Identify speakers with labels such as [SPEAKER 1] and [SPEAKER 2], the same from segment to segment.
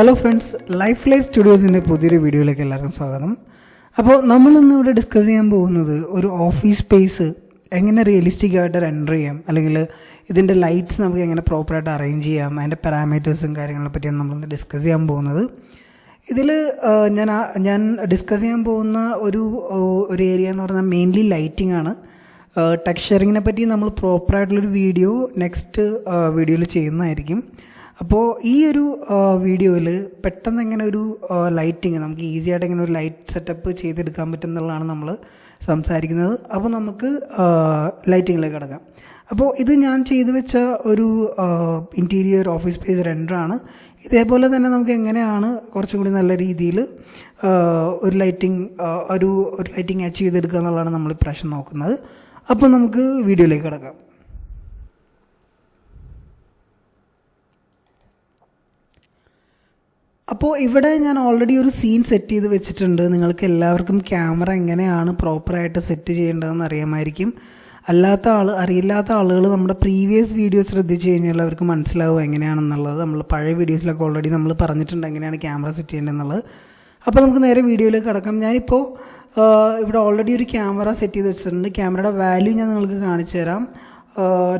[SPEAKER 1] Hello friends, life സ്റ്റുഡിയോസിൻ്റെ പുതിയൊരു വീഡിയോയിലേക്ക് എല്ലാവർക്കും സ്വാഗതം. അപ്പോൾ നമ്മളിന്ന് ഇവിടെ ഡിസ്കസ് ചെയ്യാൻ പോകുന്നത് ഒരു ഓഫീസ് സ്പേസ് എങ്ങനെ റിയലിസ്റ്റിക് ആയിട്ട് റെൻഡർ ചെയ്യാം, അല്ലെങ്കിൽ ഇതിൻ്റെ ലൈറ്റ്സ് നമുക്ക് എങ്ങനെ പ്രോപ്പറായിട്ട് അറേഞ്ച് ചെയ്യാം, അതിൻ്റെ പാരാമീറ്റേഴ്സും കാര്യങ്ങളെ പറ്റിയാണ് നമ്മളിന്ന് ഡിസ്കസ് ചെയ്യാൻ പോകുന്നത്. ഇതിൽ ഞാൻ ഡിസ്കസ് ചെയ്യാൻ പോകുന്ന ഒരു ഏരിയ എന്ന് പറഞ്ഞാൽ മെയിൻലി ലൈറ്റിംഗ് ആണ്. ടെക്സ്ചറിങ്ങിനെ പറ്റി നമ്മൾ പ്രോപ്പറായിട്ടുള്ളൊരു വീഡിയോ നെക്സ്റ്റ് വീഡിയോയിൽ ചെയ്യുന്നതായിരിക്കും. അപ്പോൾ ഈ ഒരു വീഡിയോയിൽ പെട്ടെന്ന് എങ്ങനെ ഒരു ലൈറ്റിങ് നമുക്ക് ഈസി ആയിട്ട് എങ്ങനെ ഒരു ലൈറ്റ് സെറ്റപ്പ് ചെയ്തെടുക്കാൻ പറ്റും എന്നുള്ളതാണ് നമ്മൾ സംസാരിക്കുന്നത്. അപ്പോൾ നമുക്ക് ലൈറ്റിങ്ങിലേക്ക് കിടക്കാം. അപ്പോൾ ഇത് ഞാൻ ചെയ്തു വെച്ച ഒരു ഇൻറ്റീരിയർ ഓഫീസ് സ്പേസ് റെൻഡറാണ്. ഇതേപോലെ തന്നെ നമുക്ക് എങ്ങനെയാണ് കുറച്ചും കൂടി നല്ല രീതിയിൽ ഒരു ലൈറ്റിംഗ് അച്ചീവ് ചെയ്തെടുക്കുക എന്നുള്ളതാണ് നമ്മൾ ഇപ്രാവശ്യം നോക്കുന്നത്. അപ്പോൾ നമുക്ക് വീഡിയോയിലേക്ക് കിടക്കാം. അപ്പോൾ ഇവിടെ ഞാൻ ഓൾറെഡി ഒരു സീൻ സെറ്റ് ചെയ്ത് വെച്ചിട്ടുണ്ട്. നിങ്ങൾക്ക് എല്ലാവർക്കും ക്യാമറ എങ്ങനെയാണ് പ്രോപ്പറായിട്ട് സെറ്റ് ചെയ്യേണ്ടതെന്ന് അറിയാമായിരിക്കും. അറിയില്ലാത്ത ആളുകൾ നമ്മുടെ പ്രീവിയസ് വീഡിയോ ശ്രദ്ധിച്ച് കഴിഞ്ഞാൽ അവർക്ക് മനസ്സിലാവും എങ്ങനെയാണെന്നുള്ളത്. നമ്മൾ പഴയ വീഡിയോസിലൊക്കെ ഓൾറെഡി നമ്മൾ പറഞ്ഞിട്ടുണ്ട് എങ്ങനെയാണ് ക്യാമറ സെറ്റ് ചെയ്യേണ്ടതെന്നുള്ളത്. അപ്പോൾ നമുക്ക് നേരെ വീഡിയോയിലേക്ക് കിടക്കാം. ഞാനിപ്പോൾ ഇവിടെ ഓൾറെഡി ഒരു ക്യാമറ സെറ്റ് ചെയ്ത് വെച്ചിട്ടുണ്ട്. ക്യാമറയുടെ വാല്യൂ ഞാൻ നിങ്ങൾക്ക് കാണിച്ചു തരാം.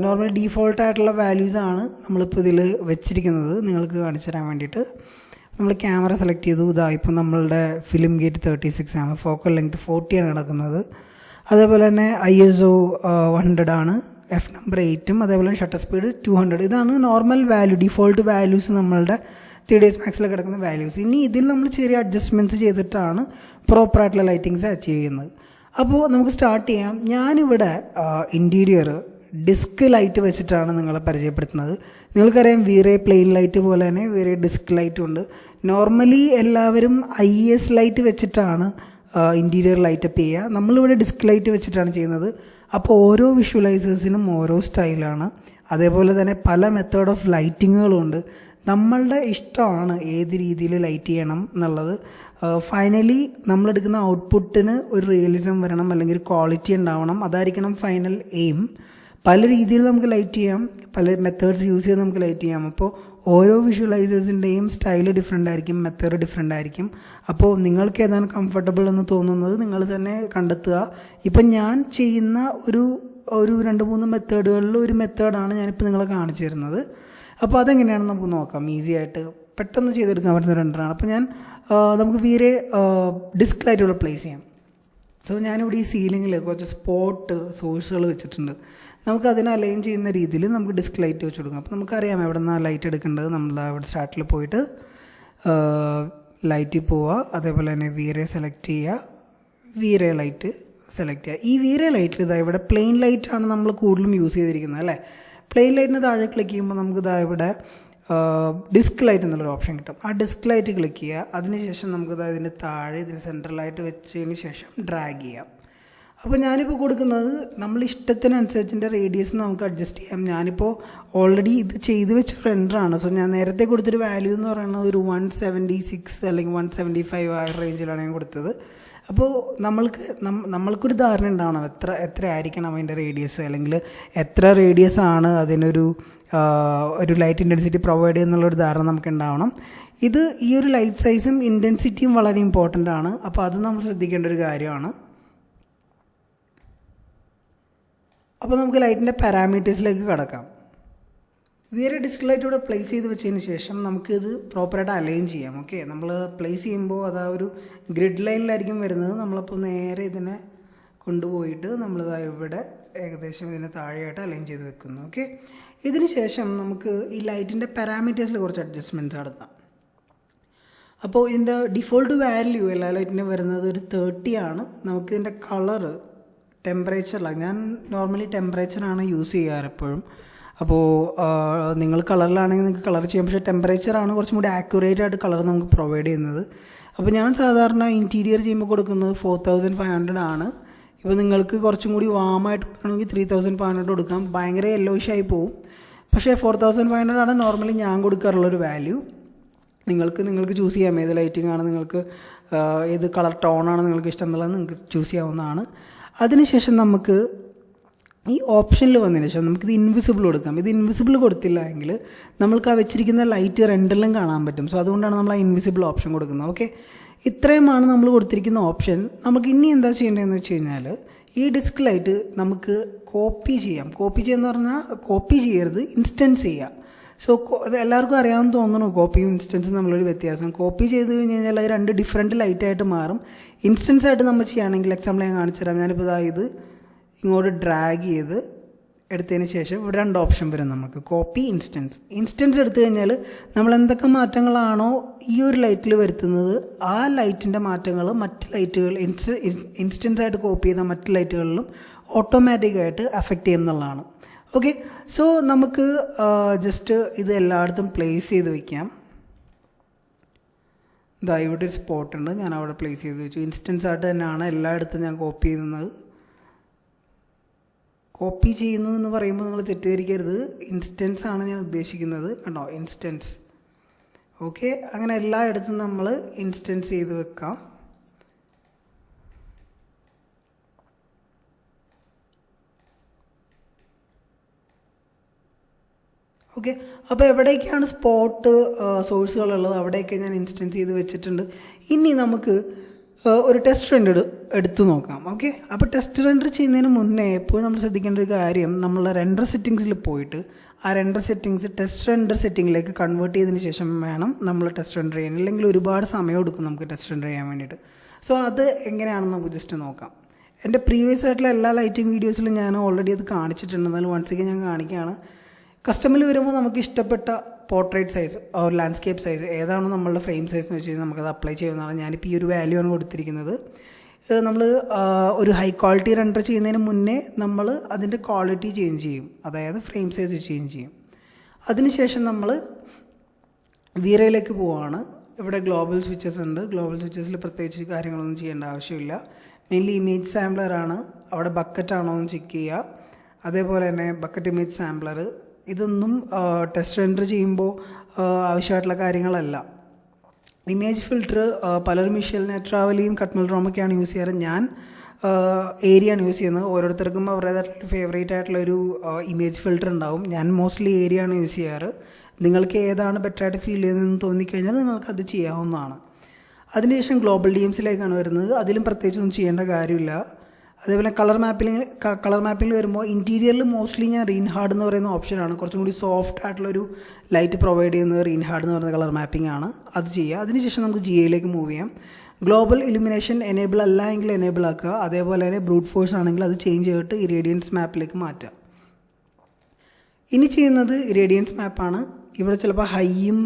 [SPEAKER 1] നോർമൽ ഡീഫോൾട്ടായിട്ടുള്ള വാല്യൂസാണ് നമ്മളിപ്പോൾ ഇതിൽ വെച്ചിരിക്കുന്നത് നിങ്ങൾക്ക് കാണിച്ചു തരാൻ വേണ്ടിയിട്ട്. നമ്മൾ ക്യാമറ സെലക്ട് ചെയ്തു. ഇപ്പോൾ നമ്മളുടെ ഫിലിം ഗേറ്റ് 36 ആണ്, ഫോക്കൽ ലെങ്ത് 40 ആണ് കിടക്കുന്നത്. അതേപോലെ തന്നെ ISO 100 ആണ്, F നമ്പർ 8ഉം അതേപോലെ ഷട്ടർ സ്പീഡ് 200. ഇതാണ് നോർമൽ വാല്യൂ, ഡിഫോൾട്ട് വാല്യൂസ് നമ്മളുടെ 3ds Maxൽ കിടക്കുന്ന വാല്യൂസ്. ഇനി ഇതിൽ നമ്മൾ ചെറിയ അഡ്ജസ്റ്റ്മെൻറ്റ്സ് ചെയ്തിട്ടാണ് പ്രോപ്പറായിട്ടുള്ള ലൈറ്റിങ്സ് അച്ചീവ് ചെയ്യുന്നത്. അപ്പോൾ നമുക്ക് സ്റ്റാർട്ട് ചെയ്യാം. ഞാനിവിടെ ഇൻറ്റീരിയർ ഡിസ്ക് ലൈറ്റ് വെച്ചിട്ടാണ് നിങ്ങളെ പരിചയപ്പെടുത്തുന്നത്. നിങ്ങൾക്കറിയാം VRAY പ്ലെയിൻ ലൈറ്റ് പോലെ തന്നെ VRAY ഡിസ്ക് ലൈറ്റും ഉണ്ട്. നോർമലി എല്ലാവരും IS ലൈറ്റ് വെച്ചിട്ടാണ് ഇൻറ്റീരിയർ ലൈറ്റപ്പ് ചെയ്യുക. നമ്മളിവിടെ ഡിസ്ക് ലൈറ്റ് വെച്ചിട്ടാണ് ചെയ്യുന്നത്. അപ്പോൾ ഓരോ വിഷ്വലൈസേഴ്സിനും ഓരോ സ്റ്റൈലാണ്. അതേപോലെ തന്നെ പല മെത്തേഡ് ഓഫ് ലൈറ്റിങ്ങുകളും ഉണ്ട്. നമ്മളുടെ ഇഷ്ടമാണ് ഏത് രീതിയിൽ ലൈറ്റ് ചെയ്യണം എന്നുള്ളത്. ഫൈനലി നമ്മളെടുക്കുന്ന ഔട്ട്പുട്ടിന് ഒരു റിയലിസം വരണം, അല്ലെങ്കിൽ ഒരു ക്വാളിറ്റി ഉണ്ടാവണം. അതായിരിക്കണം ഫൈനൽ എയിം. പല രീതിയിൽ നമുക്ക് ലൈറ്റ് ചെയ്യാം, പല മെത്തേഡ്സ് യൂസ് ചെയ്ത് നമുക്ക് ലൈറ്റ് ചെയ്യാം. അപ്പോൾ ഓരോ വിഷ്വലൈസേഴ്സിൻ്റെയും സ്റ്റൈല് ഡിഫറെൻ്റ് ആയിരിക്കും, മെത്തേഡ് ഡിഫറെൻ്റ് ആയിരിക്കും. അപ്പോൾ നിങ്ങൾക്ക് ഏതാണ് കംഫർട്ടബിൾ എന്ന് തോന്നുന്നത് നിങ്ങൾ തന്നെ കണ്ടെത്തുക. ഇപ്പം ഞാൻ ചെയ്യുന്ന ഒരു 2-3 മെത്തേഡുകളിൽ ഒരു മെത്തേഡാണ് ഞാനിപ്പോൾ നിങ്ങളെ കാണിച്ചു തരുന്നത്. അപ്പോൾ അതെങ്ങനെയാണെന്ന് നമുക്ക് നോക്കാം. ഈസി ആയിട്ട് പെട്ടെന്ന് ചെയ്തെടുക്കാൻ പറ്റുന്ന രണ്ടാണ്. അപ്പോൾ നമുക്ക് VRAY ഡിസ്ക് ലൈറ്റുകൾ പ്ലേസ് ചെയ്യാം. സോ ഞാനിവിടെ ഈ സീലിങ്ങിൽ കുറച്ച് സ്പോട്ട് സോഴ്സുകൾ വെച്ചിട്ടുണ്ട്. നമുക്ക് അതിനെ അലൈൻ ചെയ്യുന്ന രീതിയിൽ നമുക്ക് ഡിസ്ക് ലൈറ്റ് വെച്ച് കൊടുക്കാം. അപ്പോൾ നമുക്കറിയാം എവിടെ നിന്നാണ് ലൈറ്റ് എടുക്കേണ്ടത്. നമ്മൾ അവിടെ സ്റ്റാർട്ടിൽ പോയിട്ട് ലൈറ്റിൽ പോവുക. അതേപോലെ തന്നെ VRAY സെലക്ട് ചെയ്യുക, VRAY ലൈറ്റ് സെലക്ട് ചെയ്യുക. ഈ VRAY ലൈറ്റിൽ ഇവിടെ പ്ലെയിൻ ലൈറ്റാണ് നമ്മൾ കൂടുതലും യൂസ് ചെയ്തിരിക്കുന്നത് അല്ലേ. പ്ലെയിൻ ലൈറ്റിന് താഴെ ക്ലിക്ക് ചെയ്യുമ്പോൾ നമുക്ക് ഇവിടെ ഡിസ്ക് ലൈറ്റ് എന്നുള്ളൊരു ഓപ്ഷൻ കിട്ടും. ആ ഡിസ്ക് ലൈറ്റ് ക്ലിക്ക് ചെയ്യുക. അതിനുശേഷം നമുക്ക് ഇതിന് താഴെ ഇതിന് സെൻട്രലായിട്ട് വെച്ചതിന് ശേഷം ഡ്രാഗ് ചെയ്യാം. അപ്പോൾ ഞാനിപ്പോൾ കൊടുക്കുന്നത് നമ്മൾ ഇഷ്ടത്തിനനുസരിച്ചിൻ്റെ റേഡിയസ് നമുക്ക് അഡ്ജസ്റ്റ് ചെയ്യാം. ഞാനിപ്പോൾ ഓൾറെഡി ഇത് ചെയ്ത് വെച്ച റെൻഡറാണ്. സോ ഞാൻ നേരത്തെ കൊടുത്തൊരു വാല്യൂ എന്ന് പറയുന്നത് ഒരു 176 അല്ലെങ്കിൽ 175 ആ റേഞ്ചിലാണ് ഞാൻ കൊടുത്തത്. അപ്പോൾ നമ്മൾക്കൊരു ധാരണ ഉണ്ടാവണം എത്ര ആയിരിക്കണം അതിൻ്റെ റേഡിയസ്, അല്ലെങ്കിൽ എത്ര റേഡിയസ് ആണ് അതിനൊരു ലൈറ്റ് ഇൻറ്റൻസിറ്റി പ്രൊവൈഡ് ചെയ്യുന്നുള്ളൊരു ധാരണ നമുക്ക് ഉണ്ടാവണം. ഈ ഒരു ലൈറ്റ് സൈസും ഇൻറ്റൻസിറ്റിയും വളരെ ഇമ്പോർട്ടൻ്റ് ആണ്. അപ്പോൾ അത് നമ്മൾ ശ്രദ്ധിക്കേണ്ട ഒരു കാര്യമാണ്. അപ്പോൾ നമുക്ക് ലൈറ്റിൻ്റെ പാരാമീറ്റേഴ്സിലേക്ക് കടക്കാം. VRAY ഡിസ്ക് ലൈറ്റ് ഇവിടെ പ്ലേസ് ചെയ്ത് വെച്ചതിന് ശേഷം നമുക്കിത് പ്രോപ്പറായിട്ട് അലൈൻ ചെയ്യാം. ഓക്കെ, നമ്മൾ പ്ലേസ് ചെയ്യുമ്പോൾ അത് ആ ഒരു ഗ്രിഡ് ലൈനിലായിരിക്കും വരുന്നത്. നമ്മളപ്പോൾ നേരെ ഇതിനെ കൊണ്ടുപോയിട്ട് ഇവിടെ ഏകദേശം ഇതിനെ താഴെയായിട്ട് അലൈൻ ചെയ്ത് വെക്കുന്നു. ഓക്കെ, ഇതിന് ശേഷം നമുക്ക് ഈ ലൈറ്റിൻ്റെ പാരാമീറ്റേഴ്സിൽ കുറച്ച് അഡ്ജസ്റ്റ്മെൻറ്റ്സ് നടത്താം. അപ്പോൾ ഇതിൻ്റെ ഡിഫോൾട്ട് വാല്യൂ എല്ലാ ലൈറ്റിനും വരുന്നത് ഒരു 30 ആണ്. നമുക്കിതിൻ്റെ കളറ് ടെമ്പറേച്ചറിലാണ്, ഞാൻ നോർമലി ടെമ്പറേച്ചറാണ് യൂസ് ചെയ്യാറ് എപ്പോഴും. അപ്പോൾ നിങ്ങൾ കളറിലാണെങ്കിൽ നിങ്ങൾക്ക് കളർ ചെയ്യാം, പക്ഷേ ടെമ്പറേച്ചറാണ് കുറച്ചും കൂടി ആക്യുറേറ്റ് ആയിട്ട് കളർ നമുക്ക് പ്രൊവൈഡ് ചെയ്യുന്നത്. അപ്പോൾ ഞാൻ സാധാരണ ഇൻറ്റീരിയർ ചെയ്യുമ്പോൾ കൊടുക്കുന്നത് 4500 ആണ്. ഇപ്പോൾ നിങ്ങൾക്ക് കുറച്ചും കൂടി വാമായിട്ട് കൊടുക്കണമെങ്കിൽ 3500 കൊടുക്കാം. ഭയങ്കര യെല്ലോയിഷ് ആയി പോവും. പക്ഷേ 4500 ആണ് നോർമലി ഞാൻ കൊടുക്കാറുള്ളൊരു വാല്യൂ. നിങ്ങൾക്ക് ചൂസ് ചെയ്യാം ഏത് ലൈറ്റിംഗ് ആണ് നിങ്ങൾക്ക്, ഏത് കളർ ടോണാണ് നിങ്ങൾക്ക് ഇഷ്ടം എന്നുള്ളത് നിങ്ങൾക്ക് ചൂസ് ചെയ്യാവുന്നതാണ്. അതിനുശേഷം നമുക്ക് ഈ ഓപ്ഷനിൽ വന്നതിന് ശേഷം നമുക്കിത് ഇൻവിസിബിൾ കൊടുക്കാം. ഇത് ഇൻവിസിബിൾ കൊടുത്തില്ല എങ്കിൽ നമ്മൾക്ക് ആ വെച്ചിരിക്കുന്ന ലൈറ്റ് റെൻഡറിലും കാണാൻ പറ്റും. സോ അതുകൊണ്ടാണ് നമ്മൾ ആ ഇൻവിസിബിൾ ഓപ്ഷൻ കൊടുക്കുന്നത്. ഓക്കെ, ഇത്രയുമാണ് നമ്മൾ കൊടുത്തിരിക്കുന്ന ഓപ്ഷൻ. നമുക്ക് ഇനി എന്താ ചെയ്യേണ്ടതെന്ന് വെച്ച് കഴിഞ്ഞാൽ ഈ ഡിസ്ക് ലൈറ്റ് നമുക്ക് കോപ്പി ചെയ്യാം. കോപ്പി ചെയ്യുന്ന പറഞ്ഞാൽ കോപ്പി ചെയ്യരുത്, ഇൻസ്റ്റൻസ് ചെയ്യാം. സോ അത് എല്ലാവർക്കും അറിയാമെന്ന് തോന്നുന്നു കോപ്പിയും ഇൻസ്റ്റൻസും നമ്മളൊരു വ്യത്യാസം. കോപ്പി ചെയ്ത് കഴിഞ്ഞ് കഴിഞ്ഞാൽ അത് രണ്ട് ഡിഫറെൻറ്റ് ലൈറ്റായിട്ട് മാറും. ഇൻസ്റ്റൻസ് ആയിട്ട് നമ്മൾ ചെയ്യുകയാണെങ്കിൽ എക്സാമ്പിൾ ഞാൻ കാണിച്ചു തരാം. ഞാനിപ്പോൾ ഇത് ഇങ്ങോട്ട് ഡ്രാഗ് ചെയ്ത് എടുത്തതിന് ശേഷം ഇവിടെ രണ്ട് ഓപ്ഷൻ വരും നമുക്ക്, കോപ്പി, ഇൻസ്റ്റൻസ് എടുത്തു കഴിഞ്ഞാൽ നമ്മൾ എന്തൊക്കെ മാറ്റങ്ങളാണോ ഈ ഒരു ലൈറ്റിൽ വരുത്തുന്നത് ആ ലൈറ്റിൻ്റെ മാറ്റങ്ങൾ മറ്റ് ലൈറ്റുകൾ ഇൻസ്റ്റൻസ് ആയിട്ട് കോപ്പി ചെയ്ത മറ്റ് ലൈറ്റുകളിലും ഓട്ടോമാറ്റിക്കായിട്ട് അഫക്റ്റ് ചെയ്യുന്നതാണ്. ഓക്കെ, സോ നമുക്ക് ജസ്റ്റ് ഇത് എല്ലായിടത്തും പ്ലേസ് ചെയ്ത് വയ്ക്കാം. ഇവിടെ ഒരു സ്പോട്ട് ഉണ്ട്, ഞാൻ അവിടെ പ്ലേസ് ചെയ്ത് വെച്ചു. ഇൻസ്റ്റൻസ് ആയിട്ട് തന്നെയാണ് എല്ലായിടത്തും ഞാൻ കോപ്പി ചെയ്യുന്നത്. കോപ്പി ചെയ്യുന്നു എന്ന് പറയുമ്പോൾ നിങ്ങൾ തെറ്റിദ്ധരിക്കരുത്, ഇൻസ്റ്റൻസ് ആണ് ഞാൻ ഉദ്ദേശിക്കുന്നത്. കണ്ടോ, ഇൻസ്റ്റൻസ്. ഓക്കെ, അങ്ങനെ എല്ലായിടത്തും നമ്മൾ ഇൻസ്റ്റൻസ് ചെയ്ത് വെക്കാം. ഓക്കെ, അപ്പോൾ എവിടേക്കാണ് സ്പോട്ട് സോഴ്സുകളുള്ളത് അവിടെയൊക്കെ ഞാൻ ഇൻസ്റ്റൻസ് ചെയ്ത് വെച്ചിട്ടുണ്ട്. ഇനി നമുക്ക് ഒരു ടെസ്റ്റ് റെൻഡർ എടുത്തു നോക്കാം. ഓക്കെ, അപ്പോൾ ടെസ്റ്റ് റെൻഡർ ചെയ്യുന്നതിന് മുന്നേ എപ്പോഴും നമ്മൾ ശ്രദ്ധിക്കേണ്ട ഒരു കാര്യം, നമ്മളുടെ റെൻഡർ സെറ്റിങ്സിൽ പോയിട്ട് ആ റെൻഡർ സെറ്റിങ്സ് ടെസ്റ്റ് റെൻഡർ സെറ്റിങ്ങിലേക്ക് കൺവേർട്ട് ചെയ്തതിന് ശേഷം വേണം നമ്മൾ ടെസ്റ്റ് റെൻഡർ ചെയ്യാൻ. ഇല്ലെങ്കിൽ ഒരുപാട് സമയം എടുക്കും നമുക്ക് ടെസ്റ്റ് റെൻഡർ ചെയ്യാൻ വേണ്ടിയിട്ട്. സോ അത് എങ്ങനെയാണെന്ന് നമുക്ക് ജസ്റ്റ് നോക്കാം. എൻ്റെ പ്രീവിയസ് ആയിട്ടുള്ള എല്ലാ ലൈറ്റിംഗ് വീഡിയോസിലും ഞാൻ ഓൾറെഡി അത് കാണിച്ചിട്ടുണ്ട്. എന്നാലും വൺസ് അഗൈൻ ഞാൻ കാണിക്കുകയാണ്. കസ്റ്റമറിൽ വരുമ്പോൾ നമുക്ക് ഇഷ്ടപ്പെട്ട portrait size or landscape size ഏതാണോ നമ്മളുടെ ഫ്രെയിം സൈസ് എന്ന് വെച്ച് കഴിഞ്ഞാൽ നമുക്കത് അപ്ലൈ ചെയ്യുന്നതാണ്. ഞാനിപ്പോൾ ഈ ഒരു വാല്യൂ ആണ് കൊടുത്തിരിക്കുന്നത്. നമ്മൾ ഒരു ഹൈ ക്വാളിറ്റി റെൻഡർ ചെയ്യുന്നതിന് മുന്നേ നമ്മൾ അതിൻ്റെ ക്വാളിറ്റി ചേഞ്ച് ചെയ്യും, അതായത് ഫ്രെയിം സൈസ് ചേഞ്ച് ചെയ്യും. അതിനുശേഷം നമ്മൾ VRAYലേക്ക് പോവുകയാണ്. ഇവിടെ ഗ്ലോബൽ സ്വിച്ചസ് ഉണ്ട്. ഗ്ലോബൽ സ്വിച്ചസിൽ പ്രത്യേകിച്ച് കാര്യങ്ങളൊന്നും ചെയ്യേണ്ട ആവശ്യമില്ല. മെയിൻലി ഇമേജ് സാമ്പിളറാണ്. അവിടെ ബക്കറ്റാണോ എന്ന് ചെക്ക് ചെയ്യുക. അതേപോലെ തന്നെ ബക്കറ്റ് ഇമേജ് സാമ്പിളർ, ഇതൊന്നും ടെസ്റ്റ് റെൻഡർ ചെയ്യുമ്പോൾ ആവശ്യമായിട്ടുള്ള കാര്യങ്ങളല്ല. ഇമേജ് ഫിൽറ്റർ പലരും മിഷേൽ നെട്രാവലിയും കട്ട്മൽ റോമൊക്കെയാണ് യൂസ് ചെയ്യാറ്. ഞാൻ ഏരിയയാണ് യൂസ് ചെയ്യുന്നത്. ഓരോരുത്തർക്കും അവരുടേതായിട്ടുള്ള ഫേവറേറ്റ് ആയിട്ടുള്ളൊരു ഇമേജ് ഫിൽറ്റർ ഉണ്ടാവും. ഞാൻ മോസ്റ്റ്ലി ഏരിയയാണ് യൂസ് ചെയ്യാറ്. നിങ്ങൾക്ക് ഏതാണ് ബെറ്ററായിട്ട് ഫീൽ ചെയ്യുന്നതെന്ന് തോന്നിക്കഴിഞ്ഞാൽ നിങ്ങൾക്കത് ചെയ്യാവുന്നതാണ്. അതിനുശേഷം ഗ്ലോബൽ DMCയിലേക്കാണ് വരുന്നത്. അതിലും പ്രത്യേകിച്ചൊന്നും ചെയ്യേണ്ട കാര്യമില്ല. അതേപോലെ കളർ മാപ്പിംഗ് വരുമ്പോൾ ഇൻറ്റീരിയറിൽ മോസ്റ്റ്ലി ഞാൻ റീൻഹാർഡ് എന്ന് പറയുന്ന ഓപ്ഷനാണ്. കുറച്ചും കൂടി സോഫ്റ്റ് ആയിട്ടുള്ളൊരു ലൈറ്റ് പ്രൊവൈഡ് ചെയ്യുന്നത് റീൻഹാർഡ് എന്ന് പറയുന്ന കളർ മാപ്പിംഗ് ആണ്. അത് ചെയ്യുക. അതിനുശേഷം നമുക്ക് GAയിലേക്ക് മൂവ് ചെയ്യാം. ഗ്ലോബൽ ഇലുമിനേഷൻ എനേബിൾ അല്ല എങ്കിൽ എനേബിൾ ആക്കുക. അതേപോലെ തന്നെ ബ്രൂട്ട് ഫോഴ്സ് ആണെങ്കിൽ അത് ചേഞ്ച് ചെയ്തിട്ട് ഇറേഡിയൻസ് മാപ്പിലേക്ക് മാറ്റുക. ഇനി ചെയ്യുന്നത് ഇറേഡിയൻസ് മാപ്പാണ്. ഇവിടെ ചിലപ്പോൾ ഹൈയും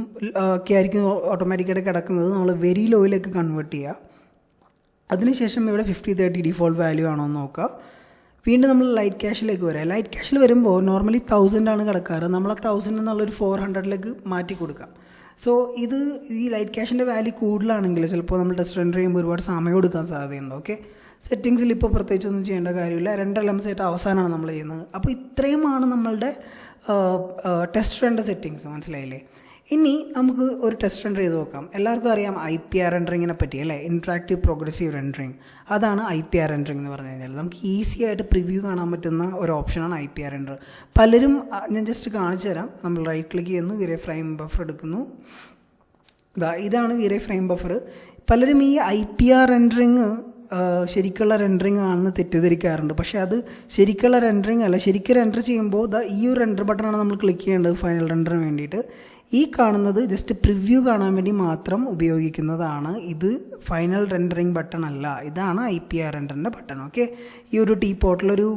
[SPEAKER 1] ഒക്കെ ആയിരിക്കും ഓട്ടോമാറ്റിക്കായിട്ട് കിടക്കുന്നത്. നമ്മൾ വെരി ലോയിലേക്ക് കൺവേർട്ട് ചെയ്യുക. അതിനുശേഷം ഇവിടെ 50-30 ഡിഫോൾട്ട് വാല്യൂ ആണോ എന്ന് നോക്കുക. വീണ്ടും നമ്മൾ ലൈറ്റ് ക്യാഷിലേക്ക് വരാം. ലൈറ്റ് ക്യാഷിൽ വരുമ്പോൾ നോർമലി 1000 ആണ് കിടക്കാറ്. നമ്മൾ ആ 1000 എന്നുള്ളൊരു 400ലേക്ക് മാറ്റി കൊടുക്കാം. സോ ഈ ലൈറ്റ് ക്യാഷിൻ്റെ വാല്യൂ കൂടുതലാണെങ്കിൽ ചിലപ്പോൾ നമ്മൾ ടെസ്റ്റ് റെൻഡർ ചെയ്യുമ്പോൾ ഒരുപാട് സമയം എടുക്കാൻ സാധ്യതയുണ്ട്. ഓക്കെ, സെറ്റിങ്സിൽ ഇപ്പോൾ പ്രത്യേകിച്ചൊന്നും ചെയ്യേണ്ട കാര്യമില്ല. 2 എലമെൻറ്റ്സ് ആയിട്ട് അവസാനമാണ് നമ്മൾ ചെയ്യുന്നത്. അപ്പോൾ ഇത്രയുമാണ് നമ്മളുടെ ടെസ്റ്റ് റെൻഡർ സെറ്റിങ്സ്. മനസ്സിലായില്ലേ? ഇനി നമുക്ക് ഒരു ടെസ്റ്റ് റെൻഡർ ചെയ്ത് നോക്കാം. എല്ലാവർക്കും അറിയാം IPR റെൻഡറിങ്ങിനെ പറ്റി അല്ലേ, ഇൻട്രാക്റ്റീവ് പ്രോഗ്രസീവ് റെൻഡറിങ്. അതാണ് IPR റെൻഡറിങ് എന്ന് പറഞ്ഞു കഴിഞ്ഞാൽ. നമുക്ക് ഈസി ആയിട്ട് പ്രിവ്യൂ കാണാൻ പറ്റുന്ന ഒരു ഓപ്ഷനാണ് IPR റെൻഡർ. പലരും, ഞാൻ ജസ്റ്റ് കാണിച്ചു തരാം. നമ്മൾ റൈറ്റ് ക്ലിക്ക് ചെയ്യുന്നു, VRAY ഫ്രെയിം ബഫർ എടുക്കുന്നു. ഇതാണ് VRAY ഫ്രെയിം ബഫർ. പലരും ഈ IPR റെൻഡറിങ് ശരിക്കുള്ള റെൻഡറിങ് ആണെന്ന് തെറ്റിദ്ധരിക്കാറുണ്ട്. പക്ഷേ അത് ശരിക്കുള്ള റെൻഡറിങ് അല്ല. ശരിക്കും റെൻഡർ ചെയ്യുമ്പോൾ ഈ ഒരു റെൻഡർ ബട്ടണാണ് നമ്മൾ ക്ലിക്ക് ചെയ്യേണ്ടത് ഫൈനൽ റെൻഡറിന് വേണ്ടിയിട്ട്. ഈ കാണുന്നത് ജസ്റ്റ് പ്രിവ്യൂ കാണാൻ വേണ്ടി മാത്രം ഉപയോഗിക്കുന്നതാണ്. ഇത് ഫൈനൽ റെൻഡറിങ് ബട്ടൺ അല്ല. ഇതാണ് IPR റെൻഡറിൻ്റെ ബട്ടൺ. ഓക്കെ, ഈ ഒരു പോർട്ടിലൊരു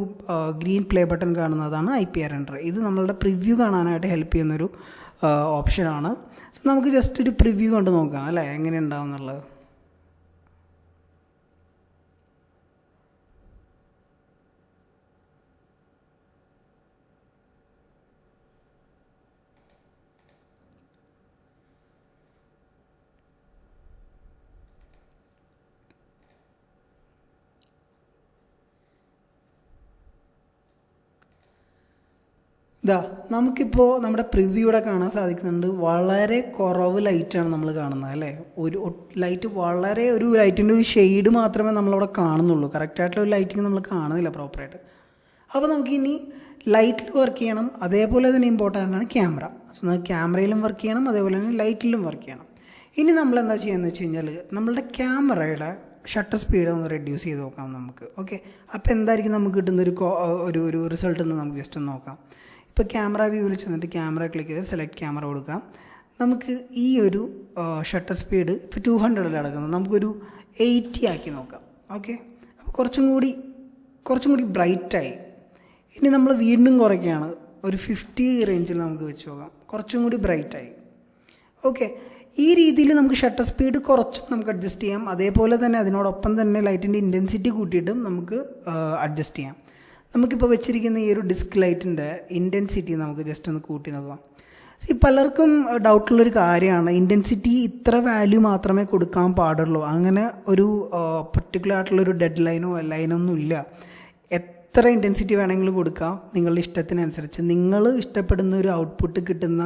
[SPEAKER 1] ഗ്രീൻ പ്ലേ ബട്ടൺ കാണുന്നതാണ് IPR റെൻഡർ. ഇത് നമ്മളുടെ പ്രിവ്യൂ കാണാനായിട്ട് ഹെൽപ്പ് ചെയ്യുന്നൊരു ഓപ്ഷനാണ്. സോ നമുക്ക് ജസ്റ്റ് ഒരു പ്രിവ്യൂ കണ്ട് നോക്കാം അല്ലേ, എങ്ങനെ ഉണ്ടാവും എന്നുള്ളത്. നമുക്കിപ്പോൾ നമ്മുടെ പ്രിവ്യൂടെ കാണാൻ സാധിക്കുന്നുണ്ട്. വളരെ കുറവ് ലൈറ്റാണ് നമ്മൾ കാണുന്നത് അല്ലേ. ഒരു ലൈറ്റ് ഒരു ലൈറ്റിൻ്റെ ഒരു ഷെയ്ഡ് മാത്രമേ നമ്മളവിടെ കാണുന്നുള്ളൂ. കറക്റ്റായിട്ടുള്ള ഒരു ലൈറ്റിങ് നമ്മൾ കാണുന്നില്ല പ്രോപ്പറായിട്ട്. അപ്പോൾ നമുക്കിനി ലൈറ്റിൽ വർക്ക് ചെയ്യണം, അതേപോലെ തന്നെ ഇമ്പോർട്ടൻ്റ് ആണ് ക്യാമറ. സോ നമുക്ക് ക്യാമറയിലും വർക്ക് ചെയ്യണം, അതേപോലെ തന്നെ ലൈറ്റിലും വർക്ക് ചെയ്യണം. ഇനി നമ്മൾ എന്താ ചെയ്യുകയെന്ന് വെച്ച് കഴിഞ്ഞാൽ നമ്മളുടെ ക്യാമറയുടെ ഷട്ടർ സ്പീഡ് ഒന്ന് റെഡ്യൂസ് ചെയ്ത് നോക്കാം നമുക്ക്. ഓക്കെ, അപ്പോൾ എന്തായിരിക്കും നമുക്ക് കിട്ടുന്ന ഒരു റിസൾട്ട് എന്ന് നമുക്ക് ജസ്റ്റ് ഒന്ന് നോക്കാം. ഇപ്പോൾ ക്യാമറ വ്യൂവിൽ ചെന്നിട്ട് ക്യാമറ ക്ലിക്ക് ചെയ്ത് സെലക്ട് ക്യാമറ കൊടുക്കാം. നമുക്ക് ഈ ഒരു ഷട്ടർ സ്പീഡ് ഇപ്പോൾ 200 കിടക്കുന്നത് നമുക്കൊരു 80 ആക്കി നോക്കാം. ഓക്കെ, അപ്പോൾ കുറച്ചും കൂടി ബ്രൈറ്റായി. ഇനി നമ്മൾ വീണ്ടും കുറയ്ക്കുകയാണ്, ഒരു 50 റേഞ്ചിൽ നമുക്ക് വെച്ച് നോക്കാം, കുറച്ചും കൂടി ബ്രൈറ്റായി. ഓക്കെ, ഈ രീതിയിൽ നമുക്ക് ഷട്ടർ സ്പീഡ് കുറച്ചും നമുക്ക് അഡ്ജസ്റ്റ് ചെയ്യാം. അതേപോലെ തന്നെ അതിനോടൊപ്പം തന്നെ ലൈറ്റിൻ്റെ ഇൻറ്റൻസിറ്റി കൂട്ടിയിട്ടും നമുക്ക് അഡ്ജസ്റ്റ് ചെയ്യാം. നമുക്കിപ്പോൾ വെച്ചിരിക്കുന്ന ഈ ഒരു ഡിസ്ക് ലൈറ്റിൻ്റെ ഇൻറ്റൻസിറ്റി നമുക്ക് ജസ്റ്റ് ഒന്ന് കൂട്ടി നോക്കാം. പലർക്കും ഡൗട്ടുള്ളൊരു കാര്യമാണ്, ഇൻറ്റൻസിറ്റി ഇത്ര വാല്യൂ മാത്രമേ കൊടുക്കാൻ പാടുള്ളൂ, അങ്ങനെ ഒരു പർട്ടിക്കുലർ ആയിട്ടുള്ളൊരു ഡെഡ് ലൈനൊന്നും ഇല്ല. എത്ര ഇൻറ്റൻസിറ്റി വേണമെങ്കിലും കൊടുക്കാം, നിങ്ങളുടെ ഇഷ്ടത്തിനനുസരിച്ച് നിങ്ങൾ ഇഷ്ടപ്പെടുന്ന ഒരു ഔട്ട്പുട്ട് കിട്ടുന്ന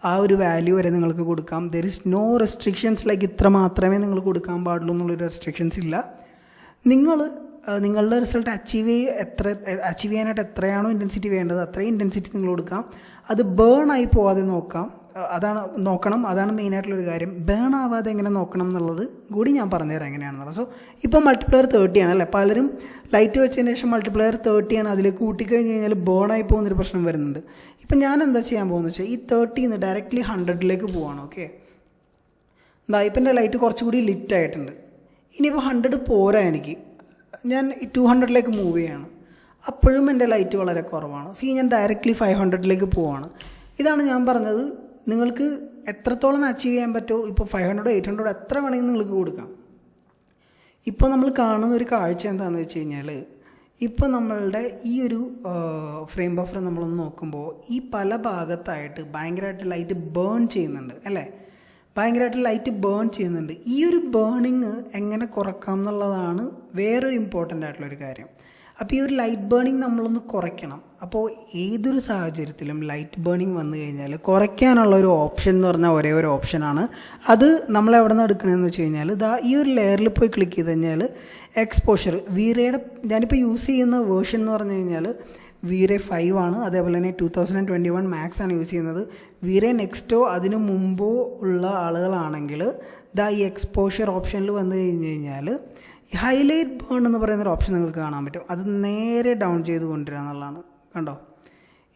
[SPEAKER 1] ആ ഒരു വാല്യൂ വരെ നിങ്ങൾക്ക് കൊടുക്കാം. There is no restrictions like ഇത്ര മാത്രമേ നിങ്ങൾ കൊടുക്കാൻ പാടുള്ളൂ എന്നുള്ളൊരു റെസ്ട്രിക്ഷൻസ് ഇല്ല. നിങ്ങളുടെ റിസൾട്ട് അച്ചീവ് ചെയ്യാനായിട്ട് എത്രയാണോ ഇൻറ്റൻസിറ്റി വേണ്ടത് അത്രയും ഇൻറ്റൻസിറ്റി നിങ്ങൾ കൊടുക്കാം. അത് ബേൺ ആയി പോവാതെ നോക്കണം. അതാണ് മെയിനായിട്ടുള്ളൊരു കാര്യം. ബേൺ ആവാതെ എങ്ങനെ നോക്കണം എന്നുള്ളത് കൂടി ഞാൻ പറഞ്ഞുതരാം എങ്ങനെയാണെന്നുള്ളത്. സോ ഇപ്പോൾ മൾട്ടിപ്ലയർ 30 ആണല്ലേ, പലരും ലൈറ്റ് വെച്ചതിന് ശേഷം മൾട്ടിപ്ലയർ 30 ആണ്, അതിലേക്ക് കൂട്ടിക്കഴിഞ്ഞ് കഴിഞ്ഞാൽ ബേൺ ആയി പോകുന്നൊരു പ്രശ്നം വരുന്നുണ്ട്. ഇപ്പം ഞാൻ എന്താ ചെയ്യാൻ പോകുന്നത് വെച്ചാൽ ഈ 30 ഡയറക്റ്റ്ലി 100 പോവാണ്. ഓക്കെ, ഇപ്പം എൻ്റെ ലൈറ്റ് കുറച്ചുകൂടി ലിറ്റ് ആയിട്ടുണ്ട്. ഇനിയിപ്പോൾ 100 പോരാ, ഞാൻ 200 മൂവ് ചെയ്യാണ്. അപ്പോഴും എൻ്റെ ലൈറ്റ് വളരെ കുറവാണ്. ഞാൻ ഡയറക്റ്റ്ലി 500 പോവാണ്. ഇതാണ് ഞാൻ പറഞ്ഞത്, നിങ്ങൾക്ക് എത്രത്തോളം അച്ചീവ് ചെയ്യാൻ പറ്റുമോ, ഇപ്പോൾ 500 800 എത്ര വേണമെങ്കിൽ നിങ്ങൾക്ക് കൊടുക്കാം. ഇപ്പോൾ നമ്മൾ കാണുന്ന ഒരു കാഴ്ച എന്താണെന്ന് വെച്ച് കഴിഞ്ഞാൽ, ഇപ്പോൾ നമ്മളുടെ ഈ ഒരു ഫ്രെയിം ബഫർ നമ്മളൊന്ന് നോക്കുമ്പോൾ ഈ പല ഭാഗത്തായിട്ട് ഭയങ്കരമായിട്ട് ലൈറ്റ് ബേൺ ചെയ്യുന്നുണ്ട് അല്ലേ, ഈ ഒരു ബേണിങ് എങ്ങനെ കുറക്കാം എന്നുള്ളതാണ് വേറൊരു ഇമ്പോർട്ടൻ്റ് ആയിട്ടുള്ളൊരു കാര്യം. അപ്പോൾ ഈ ഒരു ലൈറ്റ് ബേണിങ് നമ്മളൊന്ന് കുറയ്ക്കണം. അപ്പോൾ ഏതൊരു സാഹചര്യത്തിലും ലൈറ്റ് ബേണിങ് വന്നു കഴിഞ്ഞാൽ കുറയ്ക്കാനുള്ള ഒരു ഓപ്ഷൻ എന്ന് പറഞ്ഞാൽ ഒരേ ഒരു ഓപ്ഷനാണ്. അത് നമ്മൾ എവിടെ നിന്ന് എടുക്കണമെന്ന് വെച്ച് കഴിഞ്ഞാൽ ഈ ഒരു ലെയറിൽ പോയി ക്ലിക്ക് ചെയ്ത് കഴിഞ്ഞാൽ എക്സ്പോഷർ VRAYയുടെ ഞാനിപ്പോൾ യൂസ് ചെയ്യുന്ന വേർഷൻ എന്ന് പറഞ്ഞു കഴിഞ്ഞാൽ VRAY 5 ആണ്. അതേപോലെ തന്നെ 2021 മാക്സ് ആണ് യൂസ് ചെയ്യുന്നത്. VRAY നെക്സ്റ്റോ അതിന് മുമ്പോ ഉള്ള ആളുകളാണെങ്കിൽ ഈ എക്സ്പോഷർ ഓപ്ഷനിൽ വന്നു കഴിഞ്ഞ് കഴിഞ്ഞാൽ ഈ ഹൈലൈറ്റ് ബേൺ എന്ന് പറയുന്നൊരു ഓപ്ഷൻ നിങ്ങൾക്ക് കാണാൻ പറ്റും. അത് നേരെ ഡൗൺ ചെയ്ത് കൊണ്ടുവരിക എന്നുള്ളതാണ്. കണ്ടോ,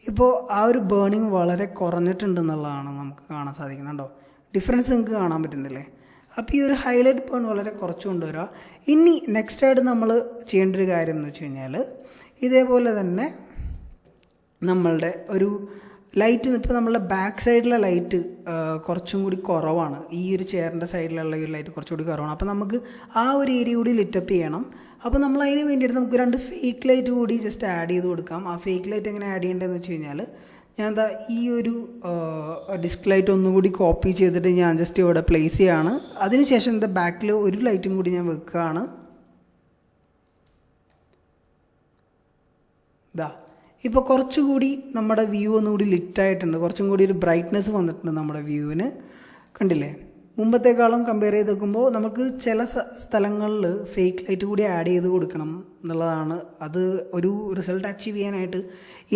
[SPEAKER 1] ഇപ്പോൾ ആ ഒരു ബേണിങ് വളരെ കുറഞ്ഞിട്ടുണ്ടെന്നുള്ളതാണ് നമുക്ക് കാണാൻ സാധിക്കുന്നത്. കണ്ടോ, ഡിഫറൻസ് നിങ്ങൾക്ക് കാണാൻ പറ്റുന്നില്ലേ. അപ്പോൾ ഈ ഒരു ഹൈലൈറ്റ് ബേൺ വളരെ കുറച്ച് കൊണ്ടുവരിക. ഇനി നെക്സ്റ്റ് ആയിട്ട് നമ്മൾ ചെയ്യേണ്ട ഒരു കാര്യം എന്ന് വെച്ച് കഴിഞ്ഞാൽ ഇതേപോലെ തന്നെ നമ്മളുടെ ഒരു ലൈറ്റ്, ഇപ്പോൾ നമ്മളുടെ ബാക്ക് സൈഡിലെ ലൈറ്റ് കുറച്ചും കൂടി കുറവാണ്. ഈ ഒരു ചെയറിൻ്റെ സൈഡിലുള്ള ഒരു ലൈറ്റ് കുറച്ചുകൂടി കുറവാണ്. അപ്പോൾ നമുക്ക് ആ ഒരു ഏരിയ കൂടി ലിറ്റപ്പ് ചെയ്യണം. അപ്പോൾ നമ്മൾ അതിന് വേണ്ടിയിട്ട് നമുക്ക് 2 ഫേക്ക് ലൈറ്റ് കൂടി ജസ്റ്റ് ആഡ് ചെയ്ത് കൊടുക്കാം. ആ ഫേക്ക് ലൈറ്റ് എങ്ങനെ ആഡ് ചെയ്യേണ്ടതെന്ന് വെച്ച് കഴിഞ്ഞാൽ, ഞാൻ ഈ ഒരു ഡിസ്ക് ലൈറ്റ് ഒന്നുകൂടി കോപ്പി ചെയ്തിട്ട് ഞാൻ ജസ്റ്റ് ഇവിടെ പ്ലേസ് ചെയ്യുകയാണ്. അതിനുശേഷം ബാക്കിൽ ഒരു ലൈറ്റും കൂടി ഞാൻ വെക്കുകയാണ്. ഇപ്പോൾ കുറച്ചുകൂടി നമ്മുടെ വ്യൂ ഒന്നുകൂടി ലിറ്റായിട്ടുണ്ട്, കുറച്ചും കൂടി ഒരു ബ്രൈറ്റ്നെസ് വന്നിട്ടുണ്ട് നമ്മുടെ വ്യൂവിന്. കണ്ടില്ലേ, മുമ്പത്തേക്കാളും കമ്പയർ ചെയ്ത് നോക്കുമ്പോൾ നമുക്ക് ചില സ്ഥലങ്ങളിൽ ഫേക്ക് ലൈറ്റ് കൂടി ആഡ് ചെയ്ത് കൊടുക്കണം എന്നുള്ളതാണ്. അത് ഒരു റിസൾട്ട് അച്ചീവ് ചെയ്യാനായിട്ട്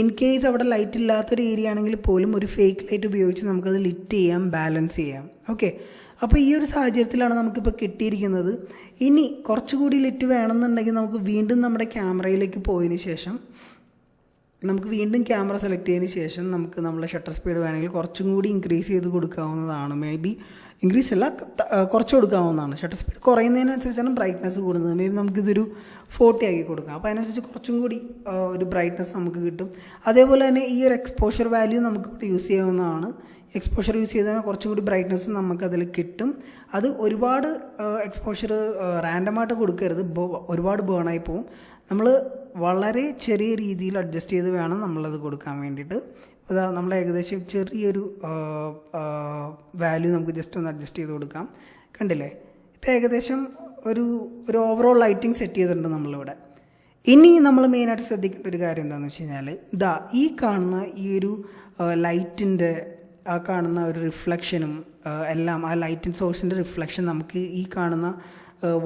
[SPEAKER 1] ഇൻ കേസ് അവിടെ ലൈറ്റ് ഇല്ലാത്തൊരു ഏരിയ ആണെങ്കിൽ പോലും ഒരു ഫേക്ക് ലൈറ്റ് ഉപയോഗിച്ച് നമുക്കത് ലിറ്റ് ചെയ്യാം, ബാലൻസ് ചെയ്യാം. ഓക്കെ, അപ്പോൾ ഈ ഒരു സാഹചര്യത്തിലാണ് നമുക്കിപ്പോൾ കിട്ടിയിരിക്കുന്നത്. ഇനി കുറച്ചുകൂടി ലിറ്റ് വേണമെന്നുണ്ടെങ്കിൽ നമുക്ക് വീണ്ടും നമ്മുടെ ക്യാമറയിലേക്ക് പോയതിന് ശേഷം നമുക്ക് വീണ്ടും ക്യാമറ സെലക്ട് ചെയ്തതിന് ശേഷം നമുക്ക് നമ്മുടെ ഷട്ടർ സ്പീഡ് വേണമെങ്കിൽ കുറച്ചും കൂടി ഇൻക്രീസ് ചെയ്ത് കൊടുക്കാവുന്നതാണ്. മേ ബി ഇൻക്രീസ് അല്ല, കുറച്ച് കൊടുക്കാവുന്നതാണ്. ഷട്ടർ സ്പീഡ് കുറയുന്നതിനനുസരിച്ചാണ് ബ്രൈറ്റ്നസ് കൂടുന്നത്. മേ ബി നമുക്കിതൊരു 40 ആക്കി കൊടുക്കാം. അപ്പോൾ അതിനനുസരിച്ച് കുറച്ചും കൂടി ഒരു ബ്രൈറ്റ്നസ് നമുക്ക് കിട്ടും. അതേപോലെ തന്നെ ഈ ഒരു എക്സ്പോഷർ വാല്യൂ നമുക്ക് ഇവിടെ യൂസ് ചെയ്യാവുന്നതാണ്. എക്സ്പോഷർ യൂസ് ചെയ്താൽ കുറച്ചും കൂടി ബ്രൈറ്റ്നസ് നമുക്കതിൽ കിട്ടും. അത് ഒരുപാട് എക്സ്പോഷർ റാൻഡമായിട്ട് കൊടുക്കരുത്, ഒരുപാട് ബേണായി പോവും. നമ്മൾ വളരെ ചെറിയ രീതിയിൽ അഡ്ജസ്റ്റ് ചെയ്ത് വേണം നമ്മളത് കൊടുക്കാൻ വേണ്ടിയിട്ട്. അപ്പോൾ നമ്മൾ ഏകദേശം ചെറിയൊരു വാല്യൂ നമുക്ക് ജസ്റ്റ് ഒന്ന് അഡ്ജസ്റ്റ് ചെയ്ത് കൊടുക്കാം. കണ്ടില്ലേ, ഇപ്പോൾ ഏകദേശം ഒരു ഓവറോൾ ലൈറ്റിംഗ് സെറ്റ് ചെയ്തിട്ടുണ്ട് നമ്മളിവിടെ. ഇനി നമ്മൾ മെയിനായിട്ട് ശ്രദ്ധിക്കേണ്ട ഒരു കാര്യം എന്താണെന്ന് വെച്ച് കഴിഞ്ഞാൽ, ഈ കാണുന്ന ഈ ഒരു ലൈറ്റിൻ്റെ ആ കാണുന്ന ഒരു റിഫ്ലക്ഷനും എല്ലാം, ആ ലൈറ്റിംഗ് സോഴ്സിൻ്റെ റിഫ്ലക്ഷൻ നമുക്ക് ഈ കാണുന്ന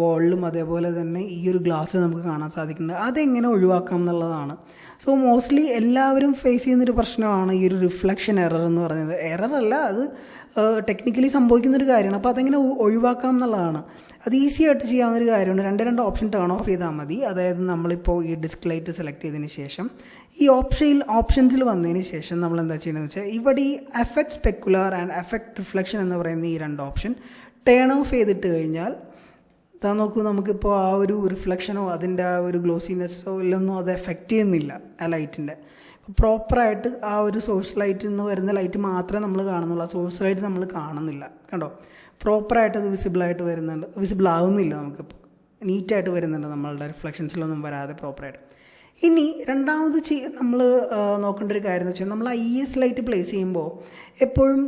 [SPEAKER 1] വാളിലും അതേപോലെ തന്നെ ഈ ഒരു ഗ്ലാസ്സിൽ നമുക്ക് കാണാൻ സാധിക്കുന്നുണ്ട്. അതെങ്ങനെ ഒഴിവാക്കാം എന്നുള്ളതാണ്. സോ മോസ്റ്റ്ലി എല്ലാവരും ഫേസ് ചെയ്യുന്നൊരു പ്രശ്നമാണ് ഈ ഒരു റിഫ്ലക്ഷൻ എറർ എന്ന് പറയുന്നത്. എററല്ല, അത് ടെക്നിക്കലി സംഭവിക്കുന്നൊരു കാര്യമാണ്. അപ്പോൾ അതെങ്ങനെ ഒഴിവാക്കാം എന്നുള്ളതാണ്. അത് ഈസി ആയിട്ട് ചെയ്യാവുന്നൊരു കാര്യമാണ്. രണ്ട് ഓപ്ഷൻ ടേൺ ഓഫ് ചെയ്താൽ മതി. അതായത് നമ്മളിപ്പോൾ ഈ ഡിസ്ക് ലൈറ്റ് സെലക്ട് ചെയ്തതിന് ശേഷം ഈ ഓപ്ഷൻസിൽ വന്നതിന് ശേഷം നമ്മൾ എന്താ ചെയ്യണമെന്ന് വെച്ചാൽ ഇവിടെ ഈ effect specular and effect reflection എന്ന് പറയുന്ന ഈ രണ്ട് ഓപ്ഷൻ ടേൺ ഓഫ് ചെയ്തിട്ട് കഴിഞ്ഞാൽ നോക്കൂ, നമുക്കിപ്പോൾ ആ ഒരു റിഫ്ലക്ഷനോ അതിൻ്റെ ആ ഒരു ഗ്ലോസിനെസ്സോ ഇല്ലൊന്നും അത് എഫക്റ്റ് ചെയ്യുന്നില്ല ആ ലൈറ്റിൻ്റെ. പ്രോപ്പറായിട്ട് ആ ഒരു സോഴ്സ് ലൈറ്റിൽ നിന്ന് വരുന്ന ലൈറ്റ് മാത്രമേ നമ്മൾ കാണുന്നുള്ളൂ. ആ സോഴ്സ് ലൈറ്റ് നമ്മൾ കാണുന്നില്ല. കണ്ടോ, പ്രോപ്പറായിട്ട് അത് വിസിബിൾ ആവുന്നില്ല. നമുക്കിപ്പോൾ നീറ്റായിട്ട് വരുന്നുണ്ട്, നമ്മളുടെ റിഫ്ലക്ഷൻസിലൊന്നും വരാതെ പ്രോപ്പറായിട്ട്. ഇനി രണ്ടാമത് നമ്മൾ നോക്കേണ്ട ഒരു കാര്യം എന്ന് വെച്ചാൽ, നമ്മൾ IS ലൈറ്റ് പ്ലേസ് ചെയ്യുമ്പോൾ എപ്പോഴും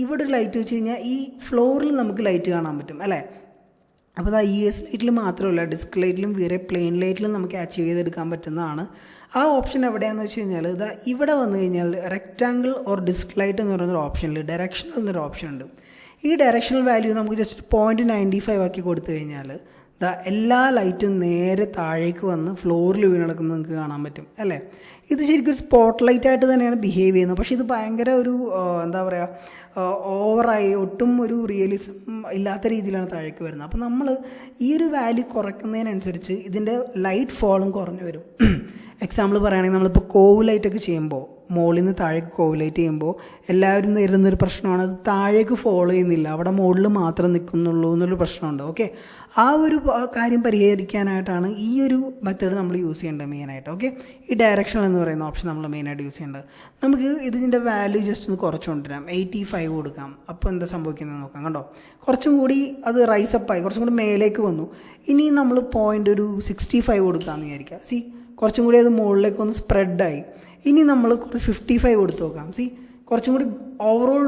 [SPEAKER 1] ഇവിടെ ഒരു ലൈറ്റ് വെച്ച് കഴിഞ്ഞാൽ ഈ ഫ്ലോറിൽ നമുക്ക് ലൈറ്റ് കാണാൻ പറ്റും അല്ലേ. അപ്പോൾ IS ലൈറ്റിൽ മാത്രമല്ല, ഡിസ്ക് ലൈറ്റിലും VRAY പ്ലെയിൻ ലൈറ്റിലും നമുക്ക് അച്ചീവ് ചെയ്തെടുക്കാൻ പറ്റുന്നതാണ്. ആ ഓപ്ഷൻ എവിടെയാണെന്ന് വെച്ച് കഴിഞ്ഞാൽ ഇവിടെ വന്നു കഴിഞ്ഞാൽ റെക്റ്റാങ്കിൾ ഓർ ഡിസ്ക് ലൈറ്റ് എന്ന് പറയുന്നൊരു ഓപ്ഷനിൽ ഡയറക്ഷണൽ എന്നൊരു ഓപ്ഷൻ ഉണ്ട്. ഈ ഡയറക്ഷണൽ വാല്യൂ നമുക്ക് ജസ്റ്റ് 0.95 ആക്കി കൊടുത്തു കഴിഞ്ഞാൽ എല്ലാ ലൈറ്റും നേരെ താഴേക്ക് വന്ന് ഫ്ലോറിൽ വീണ് കിടക്കുന്നത് നിങ്ങൾക്ക് കാണാൻ പറ്റും അല്ലേ. ഇത് ശരിക്കും ഒരു സ്പോട്ട് ലൈറ്റായിട്ട് തന്നെയാണ് ബിഹേവ് ചെയ്യുന്നത്. പക്ഷേ ഇത് ഭയങ്കര ഒരു എന്താ പറയുക, ഓവറായി ഒട്ടും ഒരു റിയലിസം ഇല്ലാത്ത രീതിയിലാണ് താഴേക്ക് വരുന്നത്. അപ്പോൾ നമ്മൾ ഈ ഒരു വാല്യൂ കുറയ്ക്കുന്നതിനനുസരിച്ച് ഇതിൻ്റെ ലൈറ്റ് ഫോളും കുറഞ്ഞു വരും. എക്സാമ്പിൾ പറയുകയാണെങ്കിൽ നമ്മളിപ്പോൾ കോവ് ലൈറ്റൊക്കെ ചെയ്യുമ്പോൾ, മുകളിൽ നിന്ന് താഴേക്ക് കോവ് ലൈറ്റ് ചെയ്യുമ്പോൾ എല്ലാവരും നേരിടുന്നൊരു പ്രശ്നമാണ് അത് താഴേക്ക് ഫോളോ ചെയ്യുന്നില്ല, അവിടെ മുകളിൽ മാത്രം നിൽക്കുന്നുള്ളൂ എന്നൊരു പ്രശ്നമുണ്ട്. ഓക്കെ, ആ ഒരു കാര്യം പരിഹരിക്കാനായിട്ടാണ് ഈ ഒരു മെത്തേഡ് നമ്മൾ യൂസ് ചെയ്യേണ്ടത് മെയിനായിട്ട്. ഓക്കെ, ഈ ഡയറക്ഷണൽ എന്ന് പറയുന്ന ഓപ്ഷൻ നമ്മൾ മെയിനായിട്ട് യൂസ് ചെയ്യേണ്ടത്. നമുക്ക് ഇതിൻ്റെ വാല്യൂ ജസ്റ്റ് ഒന്ന് കുറച്ചുകൊണ്ടുവരാം, 85 കൊടുക്കാം. അപ്പോൾ എന്താ സംഭവിക്കുന്നത് നോക്കാം. കണ്ടോ, കുറച്ചും കൂടി അത് റൈസപ്പായി, കുറച്ചും കൂടി മേലേക്ക് വന്നു. ഇനി നമ്മൾ ഒരു 65 കൊടുക്കാമെന്ന് വിചാരിക്കുക. കുറച്ചും കൂടി അത് മുകളിലേക്ക് ഒന്ന് സ്പ്രെഡായി. ഇനി നമ്മൾ 55 കൊടുത്ത് നോക്കാം. കുറച്ചും കൂടി ഓവറോൾ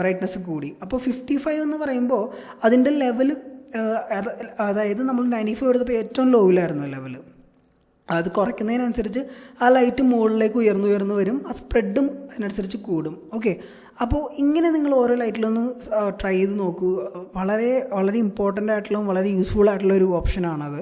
[SPEAKER 1] ബ്രൈറ്റ്നസ് കൂടി. അപ്പോൾ 55 എന്ന് പറയുമ്പോൾ അതിൻ്റെ ലെവൽ, അതായത് നമ്മൾ 95 എടുത്തപ്പോൾ ഏറ്റവും ലോയിലായിരുന്നു ലെവൽ. അത് കുറയ്ക്കുന്നതിനനുസരിച്ച് ആ ലൈറ്റ് മുകളിലേക്ക് ഉയർന്നു വരും, ആ സ്പ്രെഡും അതിനനുസരിച്ച് കൂടും. ഓക്കെ, അപ്പോൾ ഇങ്ങനെ നിങ്ങൾ ഓരോ ലൈറ്റിലൊന്ന് ട്രൈ ചെയ്ത് നോക്കൂ. വളരെ വളരെ ഇമ്പോർട്ടൻ്റ് ആയിട്ടുള്ള, വളരെ യൂസ്ഫുൾ ആയിട്ടുള്ള ഒരു ഓപ്ഷനാണത്.